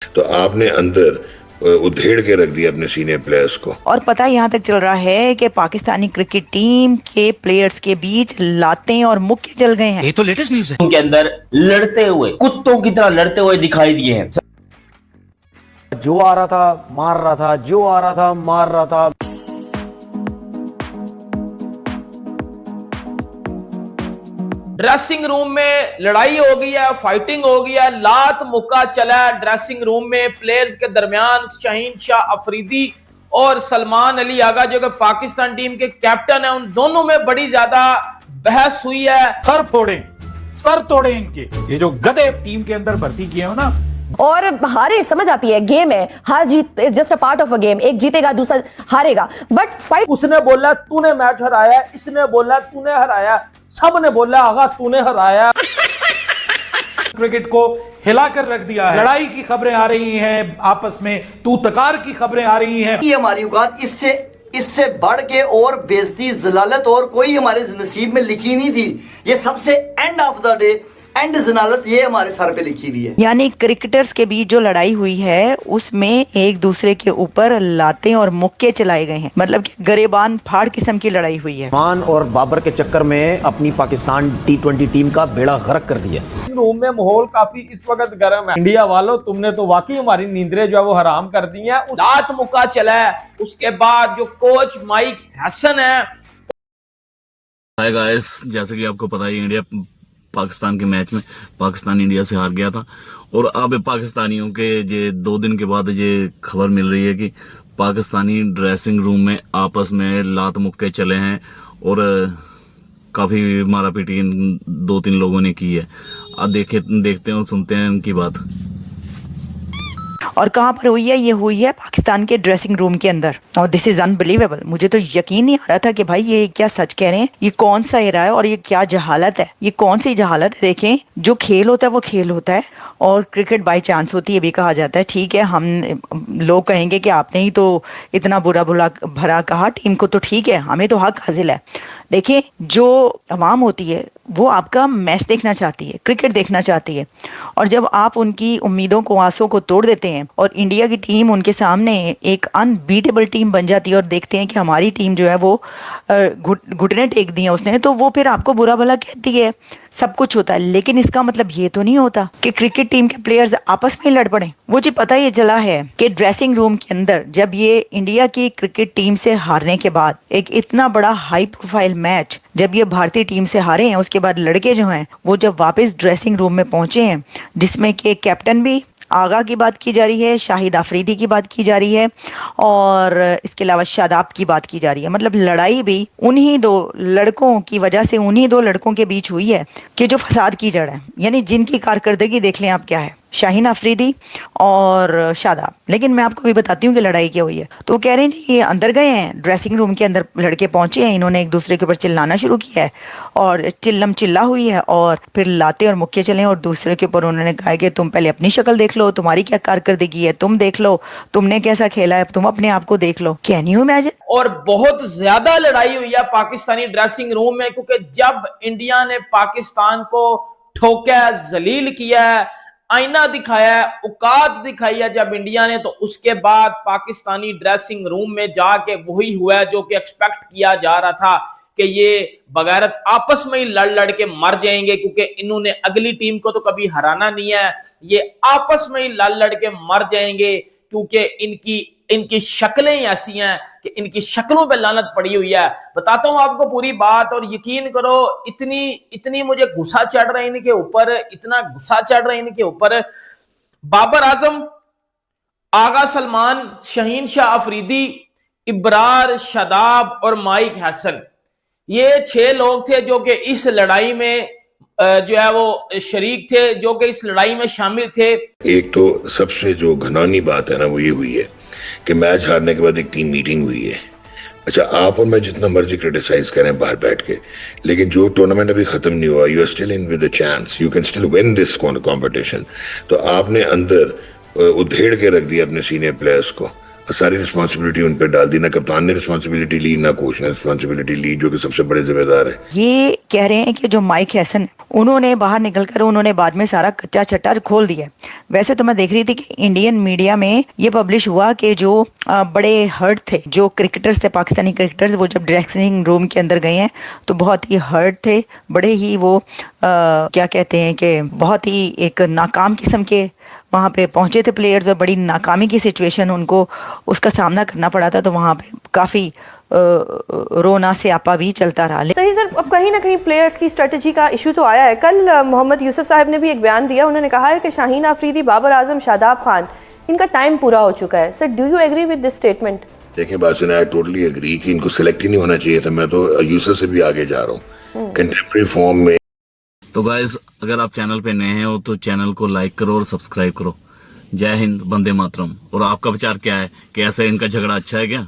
तो आपने अंदर उधेड़ के रख दिया अपने सीनियर प्लेयर्स को। और पता यहाँ तक चल रहा है कि पाकिस्तानी क्रिकेट टीम के प्लेयर्स के बीच लातें और मुक्के चल गए हैं। ये तो लेटेस्ट न्यूज़ है। उनके अंदर लड़ते हुए, कुत्तों की तरह लड़ते हुए दिखाई दिए हैं। जो आ रहा था मार रहा था, जो आ रहा था मार रहा था। ड्रेसिंग रूम में लड़ाई हो गई है, फाइटिंग हो गई है, लात मुक्का चला है ड्रेसिंग रूम में प्लेयर्स के दरमियान। शाहीन शाह अफरीदी और सलमान अली आगा जो कि पाकिस्तान टीम के कैप्टन है, उन दोनों में बड़ी ज्यादा बहस हुई है। सर तोड़े इनके, ये जो गधे टीम के अंदर भर्ती किए हो ना। और हारे समझ आती है, गेम है, हार जीत is just a part of a game. एक जीतेगा दूसरा हारेगा, बट फाइट। उसने बोला तूने मैच हराया, इसने बोला तूने हराया, सबने बोला आगा तूने हराया। क्रिकेट को हिलाकर रख दिया है। लड़ाई की खबरें आ रही हैं आपस में, तू तकार की खबरें आ रही हैं। ये हमारी औकात इससे बढ़ के और बेइज्जती जलालत और कोई हमारे नसीब में लिखी नहीं थी। ये सबसे end of the day and जनालत ये हमारे सर पे लिखी हुई है। यानी क्रिकेटर्स के बीच जो लड़ाई हुई है उसमें एक दूसरे के ऊपर लातें और मुक्के चलाए गए हैं, मतलब कि गरेबान फाड़ किस्म की लड़ाई हुई है। मान और बाबर के चक्कर में अपनी पाकिस्तान T20 टीम का बेड़ा गर्क कर दिया। रूम में माहौल काफी इस वक्त गर्म है। इंडिया वालों, तुमने तो वाकई हमारी नींदरें जो है वो हराम कर दी हैं। लात मुक्का चला है। उसके बाद जो कोच माइक हैसन है। हाय गाइस, जैसे कि आपको पता है इंडिया पाकिस्तान के मैच में पाकिस्तान इंडिया से हार गया था, और अब पाकिस्तानियों के ये 2 दिन के बाद ये खबर मिल रही है कि पाकिस्तानी ड्रेसिंग रूम में आपस में लात मुक्के चले हैं और काफ़ी मारा पीटी इन 2-3 लोगों ने की है। अब देखते हैं और सुनते हैं उनकी बात। और कहाँ पर हुई है? ये हुई है पाकिस्तान के ड्रेसिंग रूम के अंदर। और दिस इज अनबिलीवेबल। मुझे तो यकीन नहीं आ रहा था कि भाई ये क्या सच कह रहे हैं, ये कौन सा एरा है और ये क्या जहालत है, ये कौन सी जहालत है। देखें, जो खेल होता है वो खेल होता है और क्रिकेट बाई चांस होती है भी कहा जाता है। ठीक है, हम लोग कहेंगे कि आपने ही तो इतना बुरा भरा कहा टीम को, तो ठीक है, हमें तो हक हासिल है। देखिए, जो अवाम होती है वो आपका मैच देखना चाहती है, क्रिकेट देखना चाहती है, और जब आप उनकी उम्मीदों को, आसों को तोड़ देते हैं और इंडिया की टीम उनके सामने एक अनबीटेबल टीम बन जाती है और देखते हैं कि हमारी टीम जो है वो घुटने टेक दिए उसने, तो वो फिर आपको बुरा भला कहती है। सब कुछ होता है, लेकिन इसका मतलब ये तो नहीं होता कि क्रिकेट टीम के प्लेयर्स आपस में ही लड़ पड़े। वो जी पता ये चला है कि ड्रेसिंग रूम के अंदर जब ये इंडिया की क्रिकेट टीम से हारने के बाद, एक इतना बड़ा हाई प्रोफाइल मैच जब ये भारतीय टीम से हारे हैं, उसके बाद लड़के जो हैं वो जब वापस ड्रेसिंग रूम में पहुंचे हैं, जिसमें कि कैप्टन भी आगा की बात की जा रही है, शाहिद अफरीदी की बात की जा रही है, और इसके अलावा शादाब की बात की जा रही है। मतलब लड़ाई भी उन्हीं 2 लड़कों की वजह से, उन्हीं 2 लड़कों के बीच हुई है कि जो फसाद की जड़ है, यानी जिनकी कारकर्दगी देख लें आप क्या है, शाहीन अफरीदी और शादाब। लेकिन मैं आपको भी बताती हूँ कि लड़ाई क्या हुई है। तो वो कह रहे हैं जी ये अंदर गए हैं, ड्रेसिंग रूम के अंदर लड़के पहुंचे हैं, इन्होंने एक दूसरे के ऊपर चिल्लाना शुरू किया है और चिल्लम चिल्ला हुई है, और फिर लाते और मुक्के चले और दूसरे के ऊपर उन्होंने कहा कि तुम पहले अपनी शक्ल देख लो, तुम्हारी क्या कारकर्दगी है, तुम देख लो, तुमने कैसा खेला है, तुम अपने आप को देख लो। Can you imagine? और बहुत ज्यादा लड़ाई हुई है पाकिस्तानी ड्रेसिंग रूम में, क्योंकि जब इंडिया ने पाकिस्तान को ठोका, जलील किया, आईना दिखाया, औकात दिखाई है जब इंडिया ने, तो उसके बाद पाकिस्तानी ड्रेसिंग रूम में जाके वही हुआ जो कि एक्सपेक्ट किया जा रहा था कि ये बगैरत आपस में ही लड़ के मर जाएंगे, क्योंकि इन्होंने अगली टीम को तो कभी हराना नहीं है। ये आपस में ही लड़ के मर जाएंगे, क्योंकि इनकी शक्लें ऐसी हैं कि इनकी शक्लों पे लानत पड़ी हुई है। बताता हूं आपको पूरी बात, और यकीन करो इतनी मुझे गुस्सा चढ़ रहा है इनके ऊपर, इतना गुस्सा चढ़ रहा है इनके ऊपर। बाबर आजम, आगा सलमान, शाहीन शाह अफरीदी, इब्रार, शादाब और माइक हैसन, ये 6 लोग थे जो कि इस लड़ाई में जो है वो शरीक थे, जो कि इस लड़ाई में शामिल थे। एक तो सबसे जो घनानी बात है ना वो ये हुई है कि मैच हारने के बाद एक टीम मीटिंग हुई है। अच्छा, आप और मैं जितना मर्जी क्रिटिसाइज करें बाहर बैठ के, लेकिन जो टूर्नामेंट अभी खत्म नहीं हुआ, you are still in with a chance, you can still win this competition. तो आपने अंदर उधेड़ के रख दिया अपने सीनियर प्लेयर्स को। सारी रिस्पॉन्सिबिलिटी उन पर डाल दी। ना कप्तान ने रिस्पॉन्सिबिलिटी ली, ना कोच ने रिस्पॉन्सिबिलिटी ली, जो कि सबसे बड़े जिम्मेदार है। ये कह रहे हैं कि जो माइक हैसन उन्होंने बाहर निकलकर उन्होंने बाद में सारा कच्चा चट्टा खोल दिया। वैसे तो मैं देख रही थी कि इंडियन मीडिया में ये पब्लिश हुआ कि जो बड़े हर्ट थे, जो क्रिकेटर्स थे, पाकिस्तानी क्रिकेटर्स, वो जब ड्रेसिंग रूम के अंदर गए हैं तो बहुत ही हर्ट थे, बड़े ही वो क्या कहते हैं कि बहुत ही एक नाकाम किस्म के वहाँ पे पहुंचे थे प्लेयर्स, और बड़ी नाकामी की सिचुएशन उनको उसका सामना करना पड़ा था। तो वहाँ पे काफ़ी रोना से आपा भी चलता रहा। सही सर, अब कहीं ना कहीं प्लेयर्स की स्ट्रेटजी का इशू तो आया है। कल मोहम्मद यूसुफ साहब ने भी एक बयान दिया, उन्होंने कहा है कि शाहीन आफरीदी, बाबर आजम, शादाब खान, इनका टाइम पूरा हो चुका है। Sir, do you agree with this statement? देखें बात सुने, आई टोटली एग्री कि इनको सिलेक्ट ही नहीं होना चाहिए था। मैं तो यूसुफ से भी आगे जा रहा हूँ कंटेम्प्रेरी फॉर्म में। तो गाइस, अगर आप चैनल पे नए हैं हो तो चैनल को लाइक करो और सब्सक्राइब करो। जय हिंद, वंदे मातरम। और आपका विचार क्या है कि ऐसे इनका झगड़ा अच्छा है क्या?